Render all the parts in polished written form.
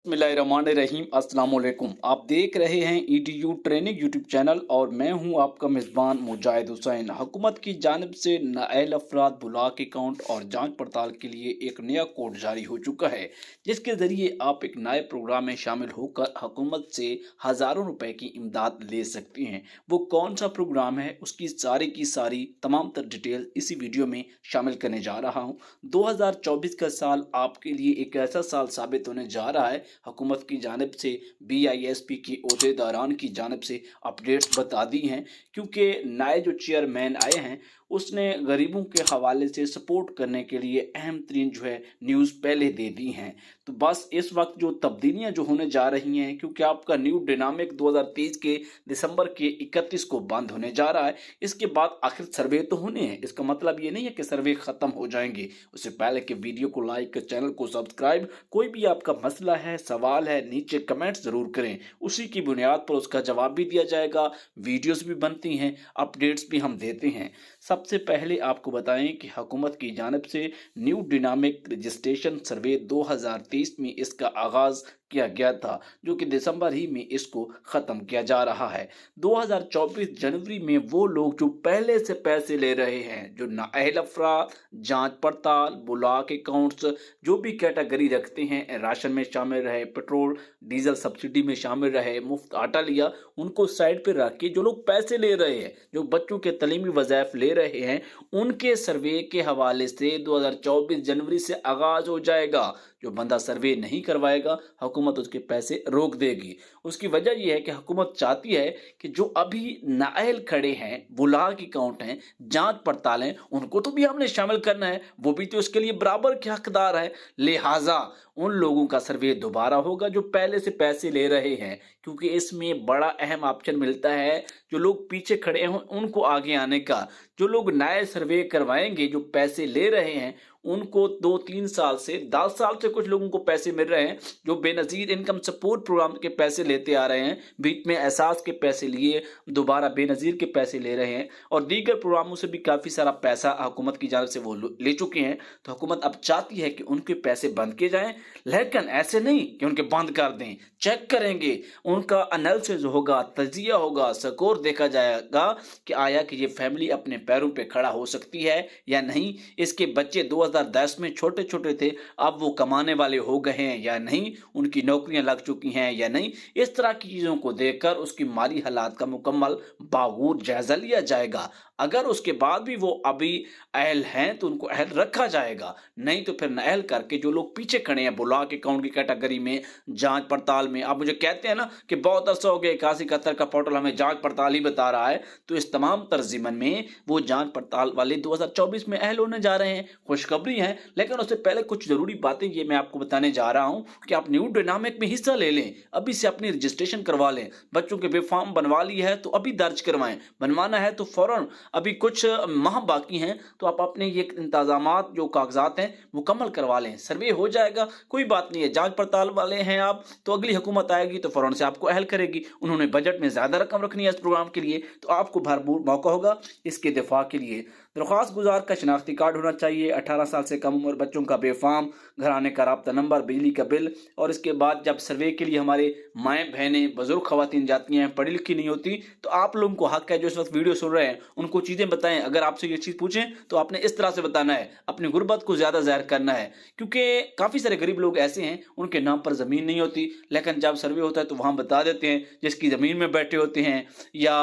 बिस्मिल्लाहिर्रहमानिर्रहीम अस्सलाम वालेकुम। आप देख रहे हैं ईडीयू ट्रेनिंग यूट्यूब चैनल और मैं हूं आपका मेज़बान मुजाहिद हुसैन। हुकूमत की जानिब से नाअहल अफराद ब्लॉक अकाउंट और जांच पड़ताल के लिए एक नया कोड जारी हो चुका है, जिसके ज़रिए आप एक नए प्रोग्राम में शामिल होकर हुकूमत से हज़ारों रुपए की इमदाद ले सकती हैं। वो कौन सा प्रोग्राम है, उसकी सारी की सारी तमाम तर डिटेल इसी वीडियो में शामिल करने जा रहा हूँ। 2024 का साल आपके लिए एक ऐसा साल साबित होने जा रहा है। हुकूमत की जानिब से बीआईएसपी की ओहदेदारान की जानिब से अपडेट्स बता दी हैं, क्योंकि नए जो चेयरमैन आए हैं उसने गरीबों के हवाले से सपोर्ट करने के लिए अहम तरीन जो है न्यूज़ पहले दे दी हैं। तो बस इस वक्त जो तब्दीलियां जो होने जा रही हैं, क्योंकि आपका न्यू डिनामिक 2023 के दिसंबर के 31 को बंद होने जा रहा है। इसके बाद आखिर सर्वे तो होने हैं, इसका मतलब ये नहीं है कि सर्वे ख़त्म हो जाएंगे। उससे पहले कि वीडियो को लाइक, चैनल को सब्सक्राइब, कोई भी आपका मसला है, सवाल है, नीचे कमेंट ज़रूर करें। उसी की बुनियाद पर उसका जवाब भी दिया जाएगा। वीडियोस भी बनती हैं, अपडेट्स भी हम देते हैं। सबसे पहले आपको बताएं कि हुकूमत की जानिब से न्यू डिनामिक रजिस्ट्रेशन सर्वे 2023 में इसका आगाज़ किया गया था, जो कि दिसंबर ही में इसको ख़त्म किया जा रहा है। 2024 जनवरी में वो लोग जो पहले से पैसे ले रहे हैं, जो नाअहल अफराद, जांच पड़ताल, ब्लॉक अकाउंट्स, जो भी कैटेगरी रखते हैं, राशन में शामिल रहे, पेट्रोल डीजल सब्सिडी में शामिल रहे, मुफ्त आटा लिया, उनको साइड पर रख के जो लोग पैसे ले रहे हैं, जो बच्चों के तलीमी वज़ाइफ ले रहे हैं, उनके सर्वे के हवाले से 2024 जनवरी से आगाज़ हो जाएगा। जो बंदा सर्वे नहीं करवाएगा, हुकूमत उसके पैसे रोक देगी। उसकी वजह यह है कि हुकूमत चाहती है कि जो अभी नाअहल खड़े हैं, बुलाक अकाउंट हैं, जांच पड़ताल हैं, उनको तो भी हमने शामिल करना है, वो भी तो इसके लिए बराबर के हकदार है। लिहाजा उन लोगों का सर्वे दोबारा होगा जो पहले से पैसे ले रहे हैं, क्योंकि इसमें बड़ा अहम ऑप्शन मिलता है जो लोग पीछे खड़े हैं उनको आगे आने का। जो लोग नए सर्वे करवाएंगे, जो पैसे ले रहे हैं, उनको 2-3 साल से 10 साल से कुछ लोगों को पैसे मिल रहे हैं, जो बेनज़ीर इनकम सपोर्ट प्रोग्राम के पैसे लेते आ रहे हैं, बीच में एहसास के पैसे लिए दोबारा बेनज़ीर के पैसे ले रहे हैं और दीगर प्रोग्रामों से भी काफ़ी सारा पैसा हुकूमत की जानिब से वो ले चुके हैं। तो हुकूमत अब चाहती है कि उनके पैसे बंद किए जाएं, लेकिन ऐसे नहीं कि उनके बंद कर दें। चेक करेंगे, उनका एनालिसिस होगा, तजिया होगा, स्कोर देखा जाएगा कि आया कि ये फैमिली अपने पैरों पे खड़ा हो सकती है या नहीं। इसके बच्चे 2010 में छोटे छोटे थे, अब वो कमाने वाले हो गए हैं या नहीं, उनकी नौकरियां लग चुकी हैं या नहीं। इस तरह की चीज़ों को देखकर उसकी माली हालात का मुकम्मल बागूर जायज़ा लिया जाएगा। अगर उसके बाद भी वो अभी अहल हैं तो उनको अहल रखा जाएगा, नहीं तो फिर नाअहल करके जो लोग पीछे खड़े हैं ब्लॉक अकाउंट की कैटेगरी में, जांच पड़ताल में, आप मुझे कहते हैं ना कि बहुत अरसा हो गया 81-71 का पोर्टल हमें जांच पड़ताल ही बता रहा है, तो इस तमाम तर्जीमन में वो जांच पड़ताल वाले 2024 में अहल होने जा रहे हैं। खुशखबरी है, लेकिन उससे पहले कुछ ज़रूरी बातें ये मैं आपको बताने जा रहा हूँ कि आप न्यू डायनामिक में हिस्सा ले लें, अभी से अपनी रजिस्ट्रेशन करवा लें। बच्चों के वे फॉर्म बनवा ली है तो अभी दर्ज करवाएं, बनवाना है तो फ़ौरन, अभी कुछ माह बाकी हैं तो आप अपने ये इंतजामात जो कागजात हैं मुकम्मल करवा लें। सर्वे हो जाएगा, कोई बात नहीं है। जांच पड़ताल वाले हैं आप, तो अगली हुकूमत आएगी तो फ़ौरन से आपको अहल करेगी। उन्होंने बजट में ज़्यादा रकम रखनी है इस प्रोग्राम के लिए, तो आपको भरपूर मौका होगा इसके दिफा के लिए। दरख्वास्त गुजार का शनाख्ती कार्ड होना चाहिए, 18 साल से कम उम्र बच्चों का बेफाम, घराने का राब्ता नंबर, बिजली का बिल। और इसके बाद जब सर्वे के लिए हमारे माएँ बहनें बुजुर्ग खवातीन जाती हैं, पढ़ी लिखी नहीं होती, तो आप लोगों को हक है जो इस वक्त वीडियो सुन रहे हैं उनको चीज़ें बताएं। अगर आपसे ये चीज़ पूछें तो आपने इस तरह से बताना है, अपनी गुर्बत को ज़्यादा ज़ाहिर करना है, क्योंकि काफ़ी सारे गरीब लोग ऐसे हैं उनके नाम पर ज़मीन नहीं होती, लेकिन जब सर्वे होता है तो वहाँ बता देते हैं जिसकी ज़मीन में बैठे होते हैं। या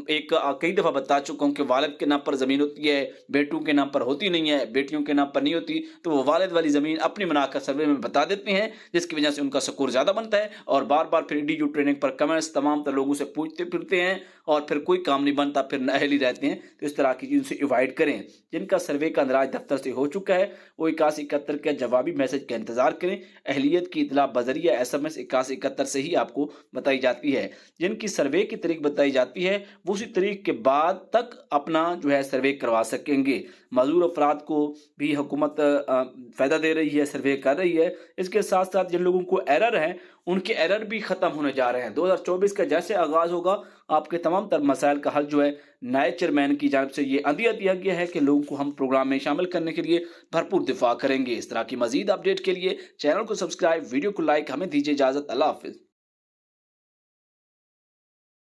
कई दफ़ा बता चुका हूँ कि वालिद के नाम पर ज़मीन होती है, बेटों के नाम पर होती नहीं है, बेटियों के नाम पर नहीं होती, तो वो वालिद वाली ज़मीन अपनी बनाकर सर्वे में बता देते हैं, जिसकी वजह से उनका स्कोर ज़्यादा बनता है। और बार बार फिर ईडीयू ट्रेनिंग पर कमेंट्स तमाम तर लोगों से पूछते फिरते हैं और फिर कोई काम नहीं बनता, फिर नाअहल ही रहते हैं। तो इस तरह की चीज़ों से अवॉइड करें। जिनका सर्वे का अंदराज दफ्तर से हो चुका है वो 8171 के जवाबी मैसेज का इंतजार करें। अहलियत की इतला बजरिया SMS 8171 से ही आपको बताई जाती है। जिनकी सर्वे की तारीख बताई जाती है वो उसी तारीख के बाद तक अपना जो है सर्वे करवा सकेंगे। मजदूर अफराद को भी हुकूमत फ़ायदा दे रही है, सर्वे कर रही है। इसके साथ-साथ जिन लोगों को एरर हैं, उनके एरर भी ख़त्म होने जा रहे हैं। 2024 का जैसे आगाज़ होगा, आपके तमाम तर मसाइल का हल जो है नए चेयरमैन की जानिब से ये अंदिया दिया गया है कि लोगों को हम प्रोग्राम में शामिल करने के लिए भरपूर दिफ़ा करेंगे। इस तरह की मज़ीद अपडेट के लिए चैनल को सब्सक्राइब, वीडियो को लाइक, हमें दीजिए इजाज़त। अल्लाह हाफ़िज़।